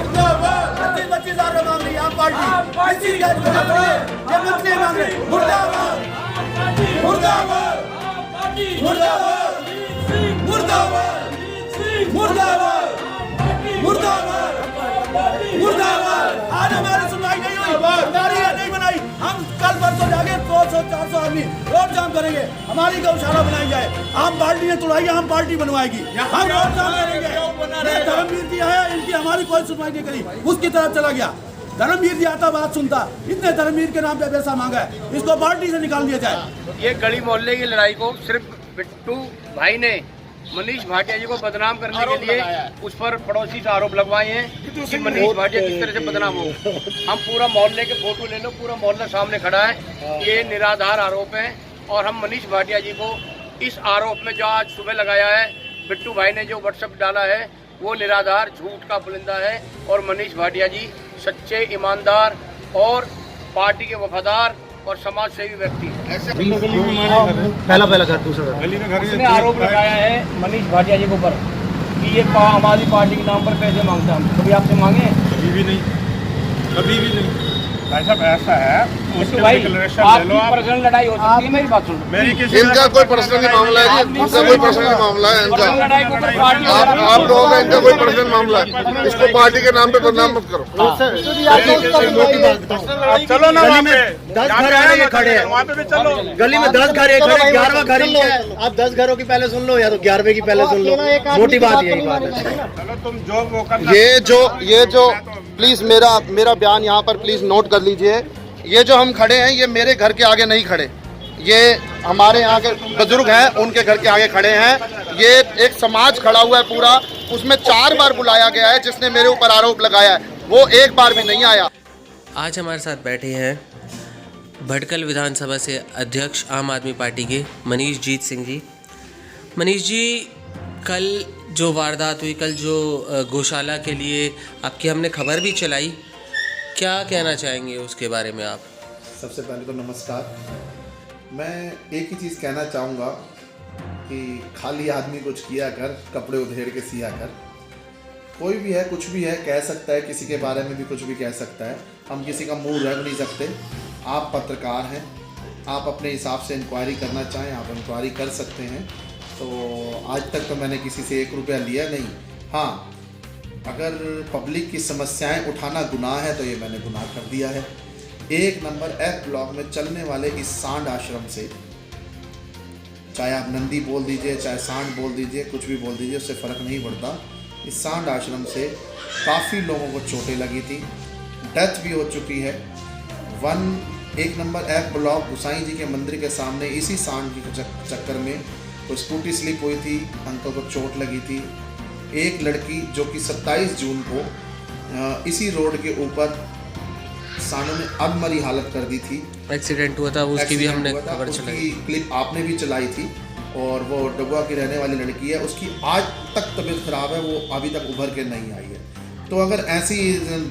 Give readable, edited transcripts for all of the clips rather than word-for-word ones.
25,000 मांग रही है आम पार्टी। किसी का ये मत नहीं मांग रहे। मुर्दाबाद मुर्दाबाद मुर्दाबाद मुर्दाबाद मुर्दाबाद मुर्दाबाद मुर्दाबाद। आज हमारी सुनवाई नहीं हुई, नारियां नहीं बनाई। हम कल परसों जाके 200-400 आदमी रोड जाम करेंगे, हमारी गौशाला बनाई जाए। आम पार्टी ने तोड़ाई, आम पार्टी बनवाएगी, हम रोड जाम करेंगे। धर्मवीर जी आया, इनकी हमारी कोई सुनवाई नहीं करी, उसकी तरफ चला गया। धर्मवीर जी आता बात सुनता, इतने धर्मवीर के नाम पे पैसा मांगा है, इसको पार्टी से निकाल दिया जाए। ये गली मोहल्ले की लड़ाई को सिर्फ बिट्टू भाई ने मनीष भाटिया जी को बदनाम करने के लिए उस पर पड़ोसी से आरोप लगवाए हैं कि मनीष भाटिया किस तरह से बदनाम हो। हम पूरा मोहल्ले के फोटो ले लो, पूरा मोहल्ला सामने खड़ा है। ये निराधार आरोप है और हम मनीष भाटिया जी को इस आरोप में जो आज सुबह लगाया है, बिट्टू भाई ने जो व्हाट्सएप डाला है वो निराधार झूठ का पुलिंदा है। और मनीष भाटिया जी सच्चे, ईमानदार और पार्टी के वफादार और समाज सेवी व्यक्ति ऐसे पहला घर दूसरा गली में घर उसने आरोप लगाया है मनीष भाटिया जी के ऊपर कि ये आम आदमी पार्टी के नाम पर पैसे मांगता है। कभी आपसे मांगे? कभी भी नहीं। भाई साहब ऐसा है, आपकी पर्सनल लड़ाई हो सकती है, मेरी बात सुन। इनका कोई पर्सनल मामला है, इनका कोई पर्सनल मामला है, इनका आप लोगों का इनका कोई पर्सनल मामला है, इसको पार्टी के नाम पे बदनाम मत करो। चलो ना, वहाँ पे 10 घर ये खड़े हैं, वहाँ पे भी चलो। गली में 10 घर 11वां घर ही है। आप 10 घरों की पहले सुन लो या तो 11वें की पहले सुन लो, मोटी बात यही बात है। चलो तुम जो वो करना, ये जो प्लीज मेरा बयान यहाँ पर प्लीज नोट कर लीजिए। ये जो हम खड़े हैं, ये मेरे घर के आगे नहीं खड़े, ये हमारे यहाँ के बुजुर्ग हैं, उनके घर के आगे खड़े हैं। ये एक समाज खड़ा हुआ है पूरा, उसमें 4 बार बुलाया गया है। जिसने मेरे ऊपर आरोप लगाया है वो एक बार भी नहीं आया। आज हमारे साथ बैठे हैं भटकल विधानसभा से अध्यक्ष आम आदमी पार्टी के मनीष जीत सिंह जी। मनीष जी, कल जो वारदात हुई, कल जो गौशाला के लिए आपकी हमने खबर भी चलाई, क्या कहना चाहेंगे उसके बारे में आप? सबसे पहले तो नमस्कार। मैं एक ही चीज़ कहना चाहूँगा कि खाली आदमी कुछ किया कर, कपड़े उधेड़ के सिया कर। कोई भी है, कुछ भी है, कह सकता है, किसी के बारे में भी कुछ भी कह सकता है। हम किसी का मुंह रख नहीं सकते। आप पत्रकार हैं, आप अपने हिसाब से इंक्वायरी करना चाहें आप इंक्वायरी कर सकते हैं। तो आज तक तो मैंने किसी से 1 रुपया लिया नहीं। हाँ, अगर पब्लिक की समस्याएं उठाना गुनाह है तो ये मैंने गुनाह कर दिया है। 1 नंबर F ब्लॉक में चलने वाले इस सांड आश्रम से, चाहे आप नंदी बोल दीजिए, चाहे सांड बोल दीजिए, कुछ भी बोल दीजिए, उससे फ़र्क नहीं पड़ता। इस सांड आश्रम से काफ़ी लोगों को चोटें लगी थी, डेथ भी हो चुकी है। 1 नंबर F ब्लॉक गुसाई जी के मंदिर के सामने इसी सांड के चक्कर में तो स्कूटी स्लिप हुई थी, अंकल को चोट लगी थी। एक लड़की जो कि 27 जून को इसी रोड के ऊपर सांडों ने अधमरी हालत कर दी थी, एक्सीडेंट हुआ था, उसकी भी हमने खबर चलाई, क्लिप आपने भी चलाई थी। और वो डबुआ की रहने वाली लड़की है, उसकी आज तक तबीयत खराब है, वो अभी तक उभर के नहीं आई है। तो अगर ऐसी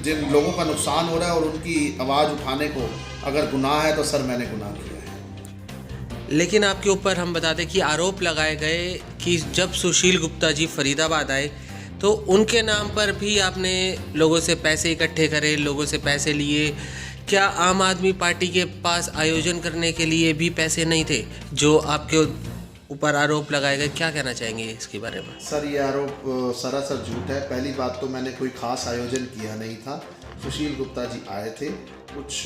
जिन लोगों का नुकसान हो रहा है और उनकी आवाज़ उठाने को अगर गुनाह है तो सर मैंने गुनाह किया है। लेकिन आपके ऊपर हम बता दें कि आरोप लगाए गए कि जब सुशील गुप्ता जी फरीदाबाद आए तो उनके नाम पर भी आपने लोगों से पैसे इकट्ठे करे, लोगों से पैसे लिए। क्या आम आदमी पार्टी के पास आयोजन करने के लिए भी पैसे नहीं थे जो आपके ऊपर आरोप लगाए गए? क्या कहना चाहेंगे इसके बारे में? सर, ये आरोप सरासर झूठ है। पहली बात तो मैंने कोई ख़ास आयोजन किया नहीं था। सुशील गुप्ता जी आए थे, कुछ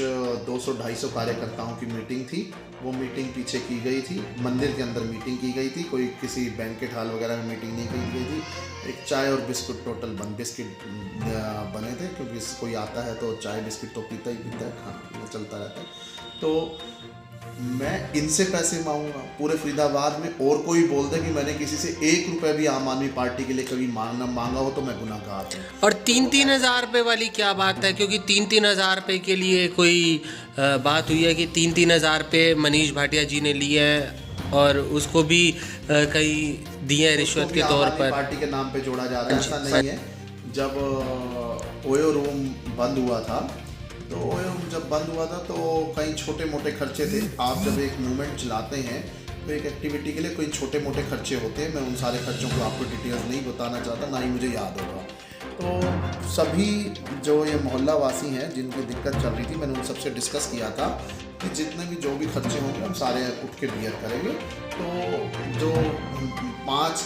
200-250 कार्यकर्ताओं की मीटिंग थी, वो मीटिंग पीछे की गई थी, मंदिर के अंदर मीटिंग की गई थी, कोई किसी बैंकेट हॉल वगैरह में मीटिंग नहीं की गई थी। एक चाय और बिस्कुट टोटल बिस्किट बने थे, क्योंकि कोई आता है तो चाय बिस्किट तो पीता ही पीता है, खाना चलता रहता है। तो मैं इनसे पैसे मांगूंगा पूरे फरीदाबाद में, और कोई बोल दे कि मैंने किसी से 1 रुपये भी आम आदमी पार्टी के लिए कभी मांगा हो तो मैं गुनाहगार हूँ। और 3-3 हज़ार रुपये वाली क्या बात है? क्योंकि 3-3 हज़ार रुपये के लिए कोई बात हुई है कि 3-3 हज़ार रुपये मनीष भाटिया जी ने लिए हैं और उसको भी कई दिए हैं रिश्वत के तौर पर, पार्टी के नाम पे जोड़ा जा रहा है। ऐसा नहीं है। जब ओयो रूम बंद हुआ था तो जब बंद हुआ था तो कई छोटे मोटे खर्चे थे। आप जब एक मूवमेंट चलाते हैं तो एक एक्टिविटी के लिए कोई छोटे मोटे खर्चे होते हैं। मैं उन सारे खर्चों को आपको डिटेल्स नहीं बताना चाहता, ना ही मुझे याद होगा। तो सभी जो ये मोहल्ला वासी हैं जिनकी दिक्कत चल रही थी, मैंने उन सबसे डिस्कस किया था कि जितने भी जो भी खर्चे होंगे हम सारे उठ के बियर करेंगे। तो जो 5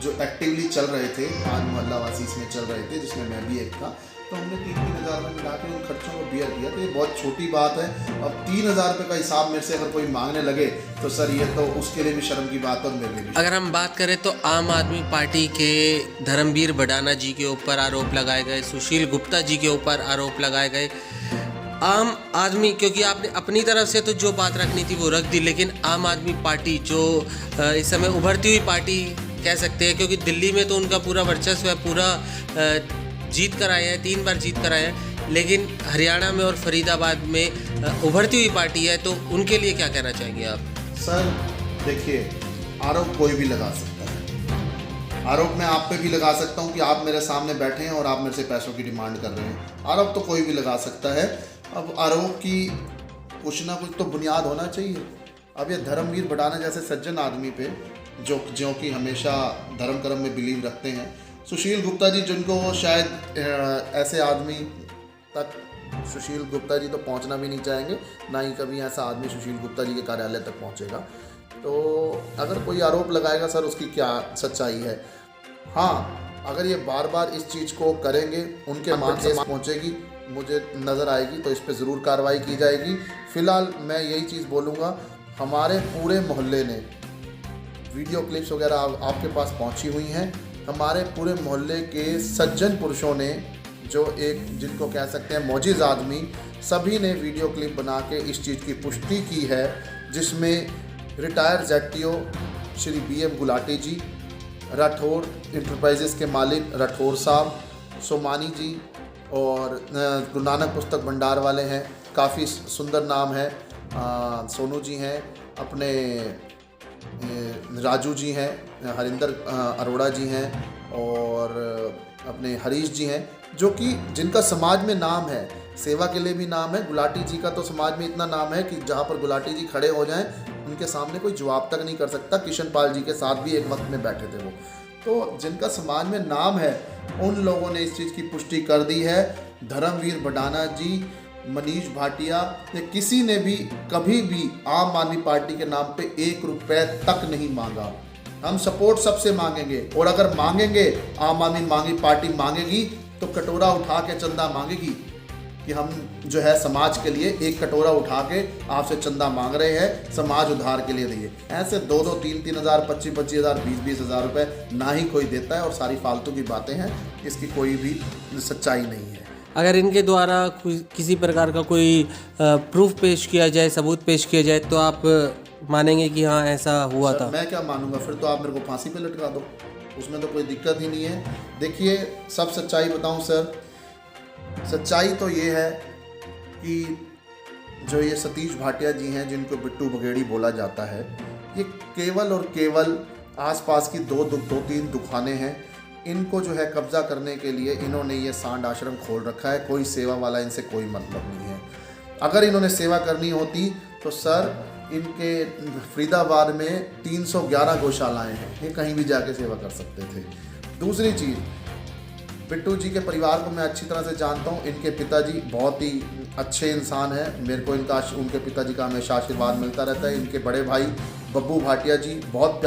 जो एक्टिवली चल रहे थे, 5 मोहल्ला वासी इसमें चल रहे थे, जिसमें मैं भी एक था, तो हमने 3-3 हज़ार में मिला के उन खर्चों को बियर किया। तो ये बहुत छोटी बात है। अब 3,000 रुपये का हिसाब मेरे से अगर कोई मांगने लगे तो सर ये तो उसके लिए भी शर्म की बात है और मेरे लिए भी। अगर हम बात करें तो आम आदमी पार्टी के धर्मवीर भडाना जी के ऊपर आरोप लगाए गए, सुशील गुप्ता जी के ऊपर आरोप लगाए गए। आम आदमी, क्योंकि आपने अपनी तरफ से तो जो बात रखनी थी वो रख दी, लेकिन आम आदमी पार्टी जो इस समय उभरती हुई पार्टी कह सकते हैं, क्योंकि दिल्ली में तो उनका पूरा वर्चस्व है, पूरा जीत कर आए हैं, 3 बार जीत कर आए हैं, लेकिन हरियाणा में और फरीदाबाद में उभरती हुई पार्टी है, तो उनके लिए क्या कहना चाहेंगे आप? सर देखिए, आरोप कोई भी लगा सकता है। आरोप मैं आप पे भी लगा सकता हूँ कि आप मेरे सामने बैठे हैं और आप मेरे से पैसों की डिमांड कर रहे हैं। आरोप तो कोई भी लगा सकता है। अब आरोप की कुछ ना कुछ तो बुनियाद होना चाहिए। अब ये धर्मवीर भडाना जैसे सज्जन आदमी पे जो कि हमेशा धर्म कर्म में बिलीव रखते हैं, सुशील गुप्ता जी जिनको शायद ऐसे आदमी तक सुशील गुप्ता जी तो पहुंचना भी नहीं चाहेंगे, ना ही कभी ऐसा आदमी सुशील गुप्ता जी के कार्यालय तक पहुंचेगा। तो अगर कोई आरोप लगाएगा सर, उसकी क्या सच्चाई है? हाँ, अगर ये बार बार इस चीज़ को करेंगे, उनके मान से पहुँचेगी, मुझे नज़र आएगी, तो इस पर ज़रूर कार्रवाई की जाएगी। फ़िलहाल मैं यही चीज़ बोलूँगा, हमारे पूरे मोहल्ले ने वीडियो क्लिप्स वगैरह आपके पास पहुँची हुई हैं। हमारे पूरे मोहल्ले के सज्जन पुरुषों ने, जो एक जिनको कह सकते हैं मौजिज़ आदमी, सभी ने वीडियो क्लिप बना के इस चीज़ की पुष्टि की है, जिसमें retire ZTO Shri BM Gulati ji, Rathore enterprises के मालिक राठौर साहब, सोमानी जी और गुरु नानक पुस्तक भंडार वाले हैं, काफ़ी सुंदर नाम है, सोनू जी हैं, अपने राजू जी हैं, हरिंदर अरोड़ा जी हैं और अपने हरीश जी हैं, जो कि जिनका समाज में नाम है, सेवा के लिए भी नाम है। गुलाटी जी का तो समाज में इतना नाम है कि जहाँ पर गुलाटी जी खड़े हो जाएं, उनके सामने कोई जवाब तक नहीं कर सकता। किशन पाल जी के साथ भी एक वक्त में बैठे थे वो। तो जिनका समाज में नाम है, उन लोगों ने इस चीज़ की पुष्टि कर दी है। धर्मवीर भडाना जी, मनीष भाटिया ने किसी ने भी कभी भी आम आदमी पार्टी के नाम पे 1 रुपये तक नहीं मांगा। हम सपोर्ट सबसे मांगेंगे, और अगर मांगेंगे, आम आदमी पार्टी मांगेगी तो कटोरा उठा के चंदा मांगेगी कि हम जो है समाज के लिए 1 कटोरा उठा के आपसे चंदा मांग रहे हैं, समाज उद्धार के लिए दिए। ऐसे 2-2, 3-3 हज़ार, 25-25 हज़ार, 20-20 हज़ार रुपये ना ही कोई देता है, और सारी फालतू की बातें हैं, इसकी कोई भी सच्चाई नहीं है। अगर इनके द्वारा किसी प्रकार का कोई प्रूफ पेश किया जाए, सबूत पेश किया जाए, तो आप मानेंगे कि हाँ ऐसा हुआ था? मैं क्या मानूंगा? फिर तो आप मेरे को फांसी पे लटका दो, उसमें तो कोई दिक्कत ही नहीं है। देखिए, सब सच्चाई बताऊं सर, सच्चाई तो ये है कि जो ये सतीश भाटिया जी हैं, जिनको बिट्टू बघेड़ी बोला जाता है, ये केवल और केवल आसपास की 2-3 दुकानें हैं, इनको जो है कब्ज़ा करने के लिए इन्होंने ये सांड आश्रम खोल रखा है। कोई सेवा वाला इनसे कोई मतलब नहीं है। अगर इन्होंने सेवा करनी होती तो सर, इनके फरीदाबाद में 311 गौशालाएँ हैं, ये कहीं भी जाके सेवा कर सकते थे। दूसरी चीज़, बिट्टू जी के परिवार को मैं अच्छी तरह से जानता हूँ। इनके पिताजी बहुत ही अच्छे इंसान हैं, मेरे को उनके पिताजी का हमेशा आशीर्वाद मिलता रहता है। इनके बड़े भाई बब्बू भाटिया जी बहुत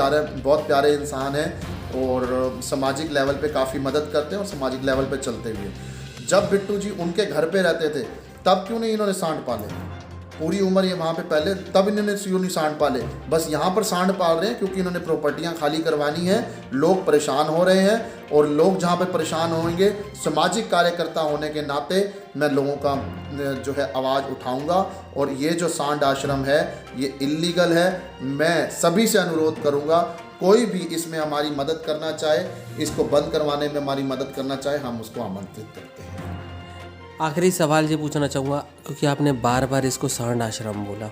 प्यारे इंसान हैं, और सामाजिक लेवल पे काफ़ी मदद करते हैं और सामाजिक लेवल पे चलते हुए। जब बिट्टू जी उनके घर पे रहते थे, तब क्यों नहीं इन्होंने सांड पाले? पूरी उम्र ये वहाँ पे पहले, तब इन्होंने क्यों नहीं सांड पाले? बस यहाँ पर सांड पाल रहे हैं क्योंकि इन्होंने प्रॉपर्टियाँ खाली करवानी है, लोग परेशान हो रहे हैं, और लोग जहाँ पे परेशान होंगे, सामाजिक कार्यकर्ता होने के नाते मैं लोगों का जो है आवाज़ उठाऊंगा। और ये जो सांड आश्रम है, ये इल्लीगल है। मैं सभी से अनुरोध करूँगा, कोई भी इसमें हमारी मदद करना चाहे, इसको बंद करवाने में हमारी मदद करना चाहे, हम उसको आमंत्रित करते हैं। आखिरी सवाल ये पूछना चाहूँगा, क्योंकि आपने बार बार इसको सांड आश्रम बोला,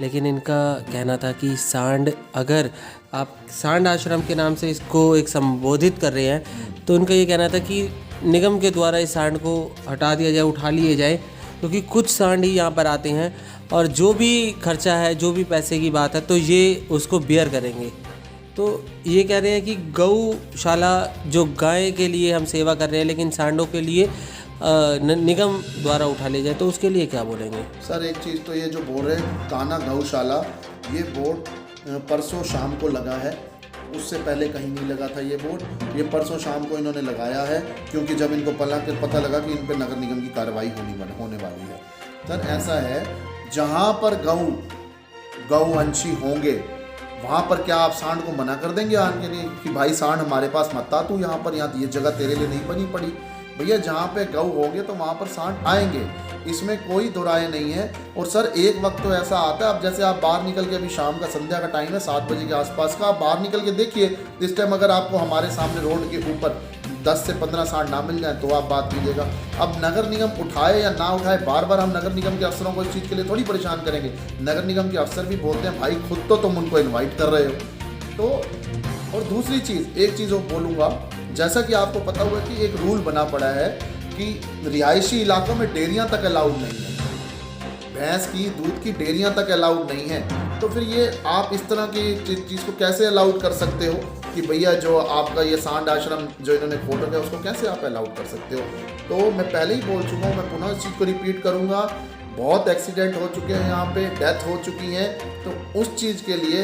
लेकिन इनका कहना था कि सांड, अगर आप सांड आश्रम के नाम से इसको एक संबोधित कर रहे हैं, तो उनका ये कहना था कि निगम के द्वारा इस सांड को हटा दिया जाए, उठा लिए जाए, क्योंकि कुछ सांड ही यहाँ पर आते हैं और जो भी खर्चा है, जो भी पैसे की बात है, तो ये उसको बेयर करेंगे। तो ये कह रहे हैं कि गौशाला जो गाय के लिए हम सेवा कर रहे हैं, लेकिन सांडों के लिए निगम द्वारा उठा ले जाए, तो उसके लिए क्या बोलेंगे? सर एक चीज़ तो ये जो बोल रहे हैं कान्हा गौशाला, ये बोर्ड परसों शाम को लगा है, उससे पहले कहीं नहीं लगा था ये बोर्ड। ये परसों शाम को इन्होंने लगाया है क्योंकि जब इनको पता लगा कि इन पर नगर निगम की कार्रवाई होने वाली है। सर ऐसा है, जहाँ पर गौवंशी होंगे वहाँ पर क्या आप सांड को मना कर देंगे आने के लिए कि भाई सांड हमारे पास मत आ, तू यहाँ पर ये जगह तेरे लिए नहीं बनी पड़ी? भैया जहाँ पे गौ होंगे तो वहाँ पर सांड आएंगे, इसमें कोई दो राय नहीं है। और सर एक वक्त तो ऐसा आता है, अब जैसे आप बाहर निकल के, अभी शाम का संध्या का टाइम है 7 बजे के आसपास का, आप बाहर निकल के देखिए इस टाइम अगर आपको हमारे सामने रोड के ऊपर 10 से 15 सांड ना मिल जाए तो आप बात कीजिएगा। अब नगर निगम उठाए या ना उठाए, बार बार हम नगर निगम के अफसरों को इस चीज़ के लिए थोड़ी परेशान करेंगे। नगर निगम के अफसर भी बोलते हैं भाई खुद तो तुम उनको इन्वाइट कर रहे हो। तो और दूसरी चीज़, एक चीज़ और बोलूँगा, जैसा कि आपको पता हुआ कि एक रूल बना पड़ा है कि रिहायशी इलाकों में डेयरियाँ तक अलाउड नहीं है, भैंस की दूध की डेयरियाँ तक अलाउड नहीं है। तो फिर ये आप इस तरह की चीज़ को कैसे अलाउड कर सकते हो कि भैया जो आपका ये सांड आश्रम जो इन्होंने फोटो किया उसको कैसे आप अलाउड कर सकते हो? तो मैं पहले ही बोल चुका हूँ, मैं पुनः इस चीज़ को रिपीट करूँगा, बहुत एक्सीडेंट हो चुके हैं यहाँ पे, डेथ हो चुकी है। तो उस चीज़ के लिए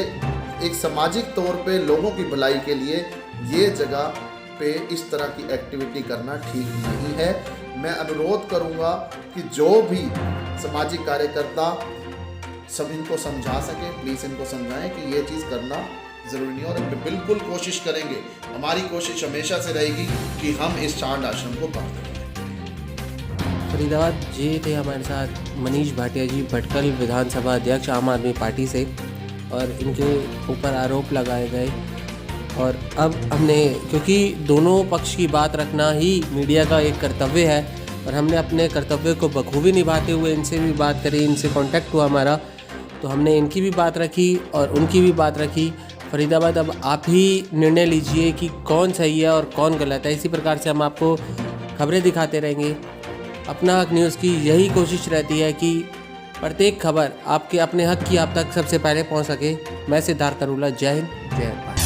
एक सामाजिक तौर पे लोगों की भलाई के लिए ये जगह पे इस तरह की एक्टिविटी करना ठीक नहीं है। मैं अनुरोध करूँगा कि जो भी सामाजिक कार्यकर्ता सब इनको समझा सके, प्लीज़ इनको समझाएं कि ये चीज़ करना ज़रूरी नहीं है। और बिल्कुल कोशिश करेंगे, हमारी कोशिश हमेशा से रहेगी कि हम इस सांड आश्रम को बंद करें। फरीदाबाद ये थे हमारे साथ मनीष भाटिया जी, भटकल विधानसभा अध्यक्ष आम आदमी पार्टी से, और इनके ऊपर आरोप लगाए गए। और अब हमने, क्योंकि दोनों पक्ष की बात रखना ही मीडिया का एक कर्तव्य है, और हमने अपने कर्तव्य को बखूबी निभाते हुए इनसे भी बात करी, इनसे कांटेक्ट हुआ हमारा, तो हमने इनकी भी बात रखी और उनकी भी बात रखी। फरीदाबाद अब आप ही निर्णय लीजिए कि कौन सही है और कौन गलत है। इसी प्रकार से हम आपको खबरें दिखाते रहेंगे। अपना हक न्यूज़ की यही कोशिश रहती है कि प्रत्येक खबर आपके अपने हक की आप तक सबसे पहले पहुंच सके। मैं सिद्धार्थ अरोड़ा, जय हिंद, जय भारत।